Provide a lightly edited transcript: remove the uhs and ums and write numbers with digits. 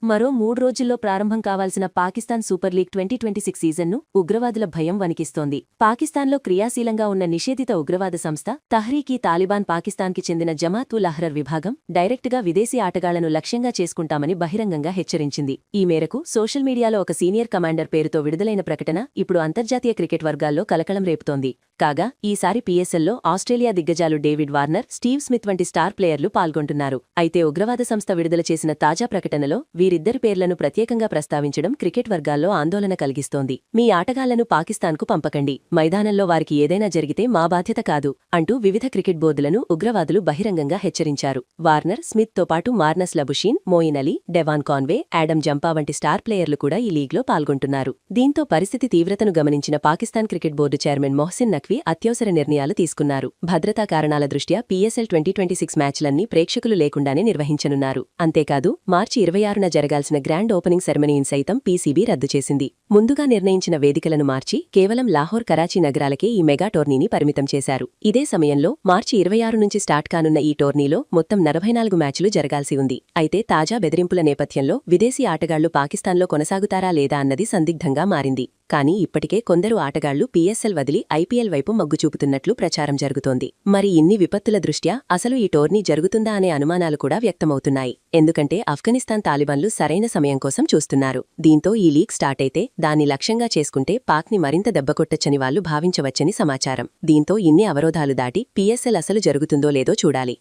మరో 3 రోజుల్లో ప్రారంభం కావాల్సిన పాకిస్తాన్ సూపర్ లీగ్ 2026 సీజన్ను ఉగ్రవాదుల భయం వణికిస్తోంది. పాకిస్తాన్లో క్రియాశీలంగా ఉన్న నిషేధిత ఉగ్రవాద సంస్థ తహ్రీక్-ఈ-తాలిబాన్ పాకిస్తాన్కి చెందిన జమాత్-ఉల్-అహ్రర్ విభాగం డైరెక్టుగా విదేశీ ఆటగాళ్లను లక్ష్యంగా చేసుకుంటామని బహిరంగంగా హెచ్చరించింది. ఈ మేరకు సోషల్ మీడియాలో ఒక సీనియర్ కమాండర్ పేరుతో విడుదలైన ప్రకటన ఇప్పుడు అంతర్జాతీయ క్రికెట్ వర్గాల్లో కలకలం రేపుతోంది. కాగా ఈసారి పీఎస్ఎల్లో ఆస్ట్రేలియా దిగ్గజాలు డేవిడ్ వార్నర్, స్టీవ్ స్మిత్ వంటి స్టార్ ప్లేయర్లు పాల్గొంటున్నారు. అయితే ఉగ్రవాద సంస్థ విడుదల చేసిన తాజా ప్రకటనలో వీరిద్దరి పేర్లను ప్రత్యేకంగా ప్రస్తావించడం క్రికెట్ వర్గాల్లో ఆందోళన కలిగిస్తోంది. మీ ఆటగాళ్లను పాకిస్తాన్కు పంపకండి, మైదానంలో వారికి ఏదైనా జరిగితే మా బాధ్యత కాదు అంటూ వివిధ క్రికెట్ బోర్డులను ఉగ్రవాదులు బహిరంగంగా హెచ్చరించారు. వార్నర్, స్మిత్తో పాటు Marnus Labuschagne, Moeen Ali, Devon Conway, Adam Zampa వంటి స్టార్ ప్లేయర్లు కూడా ఈ లీగ్లో పాల్గొంటున్నారు. దీంతో పరిస్థితి తీవ్రతను గమనించిన Pakistan cricket board chairman Mohsin Naqvi అత్యవసర నిర్ణయాలు తీసుకున్నారు. భద్రతా కారణాల దృష్ట్యా పీఎస్ఎల్ 2026 మ్యాచ్లన్నీ ప్రేక్షకులు లేకుండానే నిర్వహించనున్నారు. అంతేకాదు మార్చి 26న జరగాల్సిన గ్రాండ్ ఓపెనింగ్ సెరమనీని సైతం పీసీబీ రద్దు చేసింది. ముందుగా నిర్ణయించిన వేదికలను మార్చి కేవలం లాహోర్, కరాచీ నగరాలకే ఈ మెగా టోర్నీని పరిమితం చేశారు. ఇదే సమయంలో మార్చి 26 నుంచి స్టార్ట్ కానున్న ఈ టోర్నీలో మొత్తం 44 మ్యాచ్లు జరగాల్సి ఉంది. అయితే తాజా బెదిరింపుల నేపథ్యంలో విదేశీ ఆటగాళ్లు పాకిస్తాన్లో కొనసాగుతారా లేదా అన్నది సందిగ్ధంగా మారింది. కానీ ఇప్పటికే కొందరు ఆటగాళ్లు పీఎస్ఎల్ వదిలి ఐపీఎల్ వైపు మొగ్గు చూపుతున్నట్లు ప్రచారం జరుగుతోంది. మరి ఇన్ని విపత్తుల దృష్ట్యా అసలు ఈ టోర్నీ జరుగుతుందా అనే అనుమానాలు కూడా వ్యక్తమవుతున్నాయి. ఎందుకంటే ఆఫ్ఘనిస్తాన్ తాలిబాన్లు సరైన సమయం కోసం చూస్తున్నారు. దీంతో ఈ లీగ్ స్టార్ట్ అయితే దాన్ని లక్ష్యంగా చేసుకుంటే పాక్ని మరింత దెబ్బకొట్టచ్చని వాళ్లు భావించవచ్చని సమాచారం. దీంతో ఇన్ని అవరోధాలు దాటి పీఎస్ఎల్ అసలు జరుగుతుందో లేదో చూడాలి.